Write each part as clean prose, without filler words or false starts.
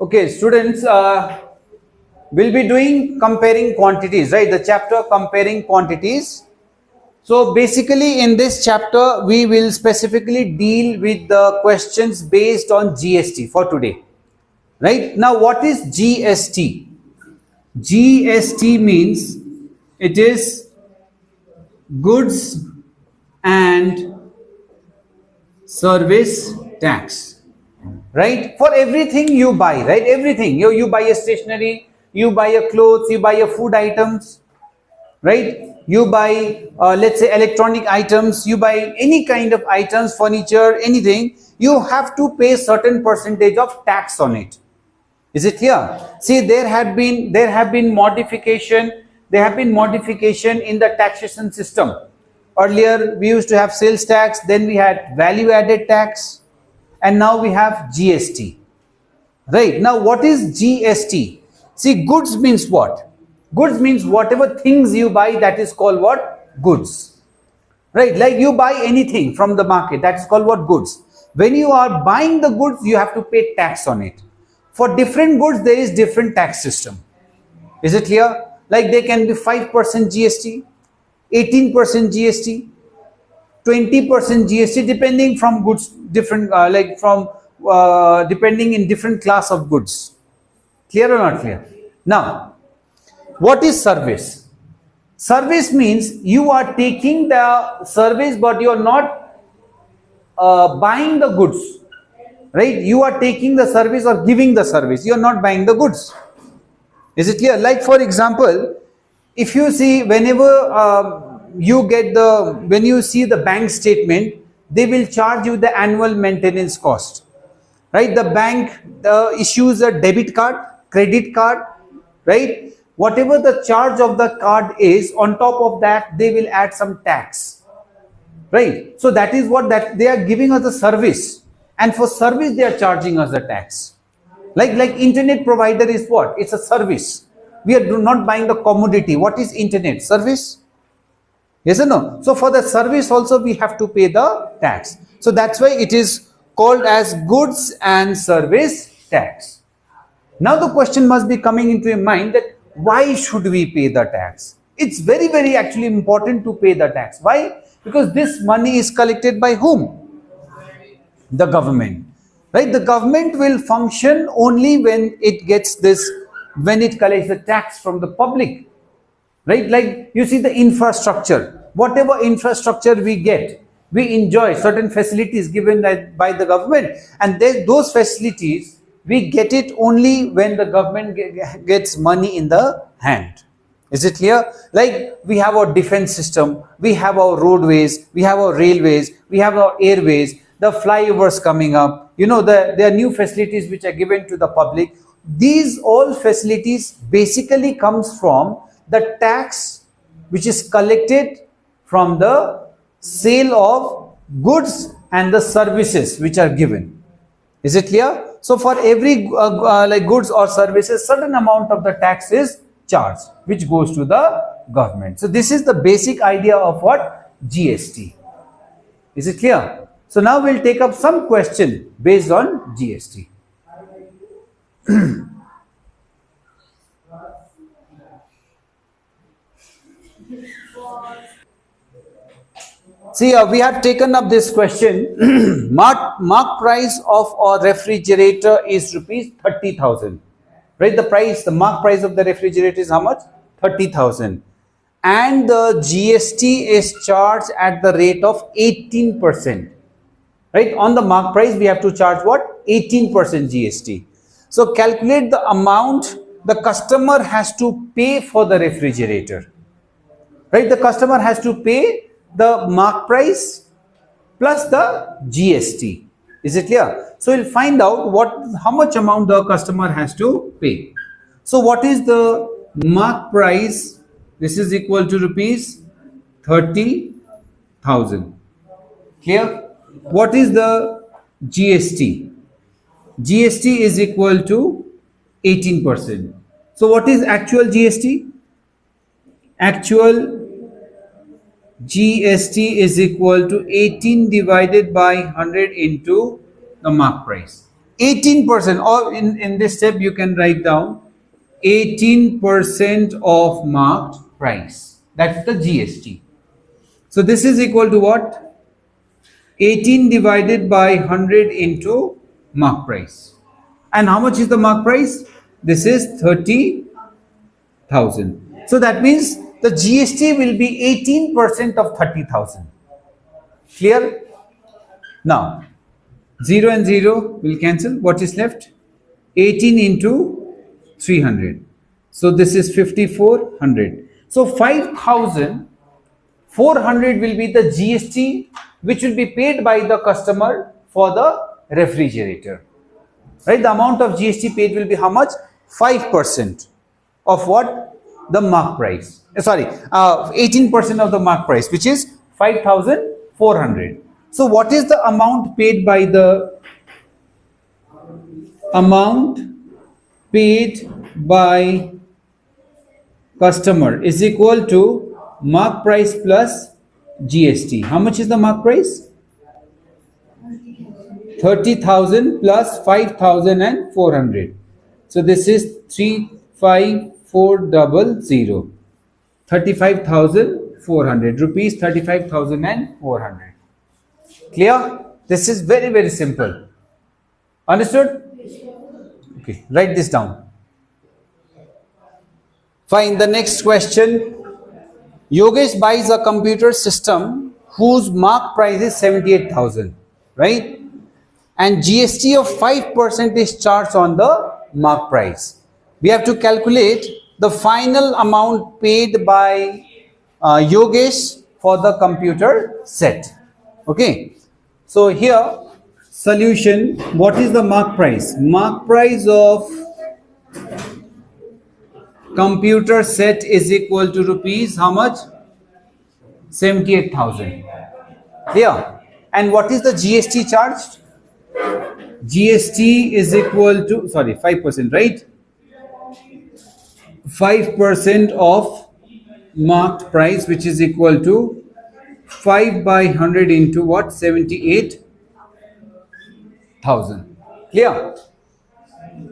Okay, students, we'll be doing comparing quantities, right? The chapter comparing quantities. So basically in this chapter, we will specifically deal with the questions based on GST for today, right? Now, what is GST? GST means it is goods and service tax, right? For everything you buy, right? Everything you buy a stationery, you buy a clothes, you buy a food items, right? You buy let's say electronic items, you buy any kind of items, furniture, anything, you have to pay certain percentage of tax on it. Is it clear? See, there have been modification in the taxation system. Earlier we used to have sales tax, then we had value added tax, and now we have GST. Right. Now, what is GST? See, goods means what? Goods means whatever things you buy, that is called what? Goods. Right. Like you buy anything from the market, that is called what? Goods. When you are buying the goods, you have to pay tax on it. For different goods, there is different tax system. Is it clear? Like there can be 5% GST, 18% GST, 20% GST, depending from goods, different depending in different class of goods. Clear or not clear? Now, what is service? Service means you are taking the service, but you are not buying the goods, right? You are taking the service or giving the service. You are not buying the goods. Is it clear? Like for example, if you see, whenever when you see the bank statement, they will charge you the annual maintenance cost, right? The bank issues a debit card, credit card, right? Whatever the charge of the card is, on top of that they will add some tax, right? So that is what that they are giving us a service, and for service they are charging us the tax. Like internet provider is what? It's a service. We are not buying the commodity. What is internet? Service. Yes or no? So for the service also we have to pay the tax. So that's why it is called as goods and service tax. Now the question must be coming into your mind that why should we pay the tax? It's very, very actually important to pay the tax. Why? Because this money is collected by whom? The government. Right? The government will function only when it gets this, when it collects the tax from the public. Right? Like you see the infrastructure, whatever infrastructure we get, we enjoy certain facilities given by the government, and those facilities we get it only when the government gets money in the hand. Is it clear? Like we have our defense system, we have our roadways, we have our railways, we have our airways, the flyovers coming up, there are new facilities which are given to the public. These all facilities basically comes from the tax which is collected from the sale of goods and the services which are given. Is it clear? So for every like goods or services, certain amount of the tax is charged, which goes to the government. So this is the basic idea of what? GST. Is it clear? So now we'll take up some question based on GST. See, we have taken up this question. Mark price of a refrigerator is rupees 30,000. Right? The mark price of the refrigerator is how much? 30,000. And the GST is charged at the rate of 18%. Right? On the mark price, we have to charge what? 18% GST. So calculate the amount the customer has to pay for the refrigerator. Right? The customer has to pay the mark price plus the GST. Is it clear? So we'll find out how much amount the customer has to pay. So what is the mark price? This is equal to rupees 30,000. Clear? What is the GST? GST is equal to 18%. So what is actual GST? Actual GST is equal to 18 divided by 100 into the mark price. 18%, or in this step you can write down 18% of marked price. That's the GST. So this is equal to what? 18 divided by 100 into mark price. And how much is the mark price? This is 30,000. So that means the GST will be 18% of 30,000. Clear? Now, 0 and 0 will cancel. What is left? 18 into 300. So this is 5,400. So 5,400 will be the GST which will be paid by the customer for the refrigerator. Right? The amount of GST paid will be how much? 5% of what? The mark price. Sorry, 18% of the mark price, which is 5,400. So what is the amount paid by the customer is equal to mark price plus GST. How much is the mark price? 30,000 plus 5,400. So this is 35400. 35,400 rupees. 35,400. Clear? This is very, very simple. Understood? Okay, write this down. Fine. The next question. Yogesh buys a computer system whose mark price is 78,000, right? And GST of 5% is charged on the mark price. We have to calculate the final amount paid by Yogesh for the computer set. Okay. So here, solution, what is the mark price? Mark price of computer set is equal to rupees, how much? 78,000. Clear? And what is the GST charged? GST is equal to, sorry, 5%, right? 5% of marked price, which is equal to 5 by 100 into what? 78,000. Clear?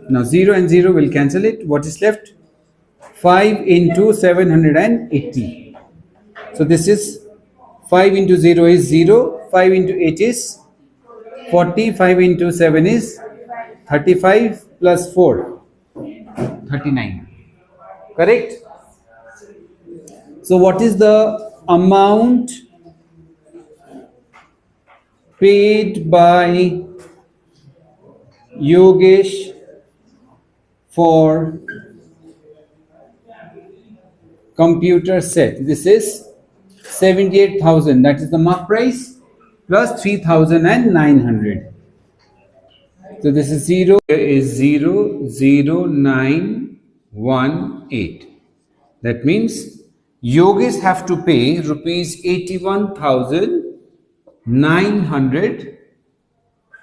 Now 0 and 0 will cancel it. What is left? 5 into 780. So this is 5 into 0 is 0. 5 into 8 is 40. 5 into 7 is 35 plus 4. 39. Correct? So what is the amount paid by Yogesh for computer set? This is 78,000. That is the mark price plus 3,900. So this is 0. Here is 00918. That means Yogesh have to pay rupees 81,900,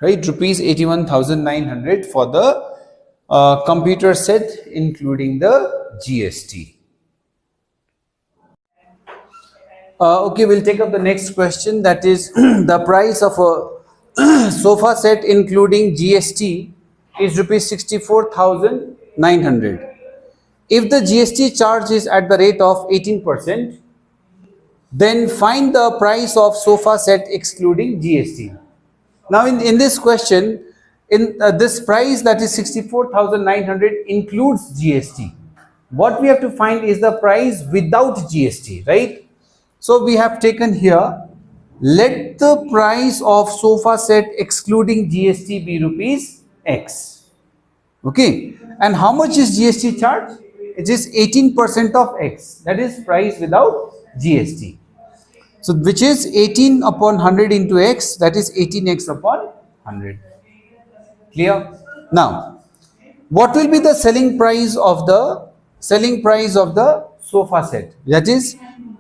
right? Rupees 81,900 for the computer set, including the GST. Okay, we'll take up the next question. That is the price of a sofa set including GST is rupees 64,900. If the GST charge is at the rate of 18%, then find the price of sofa set excluding GST. Now in this question, in this price that is 64,900 includes GST. What we have to find is the price without GST, right? So we have taken here, let the price of sofa set excluding GST be rupees X. Okay. And how much is GST charge? It is 18% of X. That is price without GST. So which is 18 upon 100 into X, that is 18X upon 100. Clear? Now, what will be the selling price of the sofa set? That is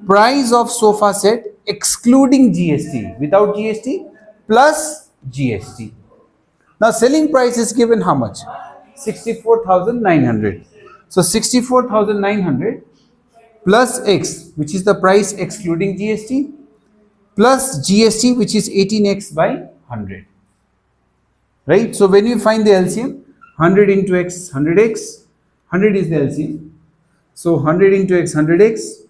price of sofa set excluding GST, without GST plus GST. Now selling price is given how much? 64,900. So 64,900 plus X, which is the price excluding GST, plus GST, which is 18X by 100. right? So when you find the LCM, 100 into x, 100x, 100 is the LCM. So 100 into x, 100x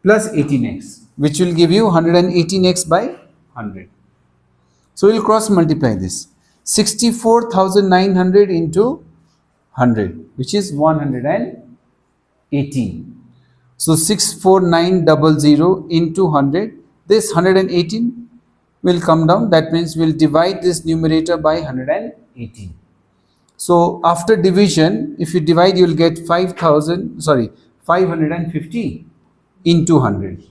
plus 18x, which will give you 118x by 100. So we'll cross multiply this. 64,900 into 100, which is 118. So 64900 into 100. This 118 will come down. That means we'll divide this numerator by 118. So after division, if you divide, you will get 550 into 100,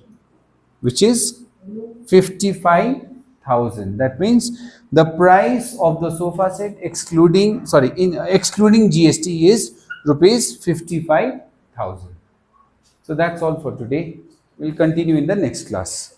which is 55,000. That means the price of the sofa set excluding GST is rupees 55,000. So that's all for today. We'll continue in the next class.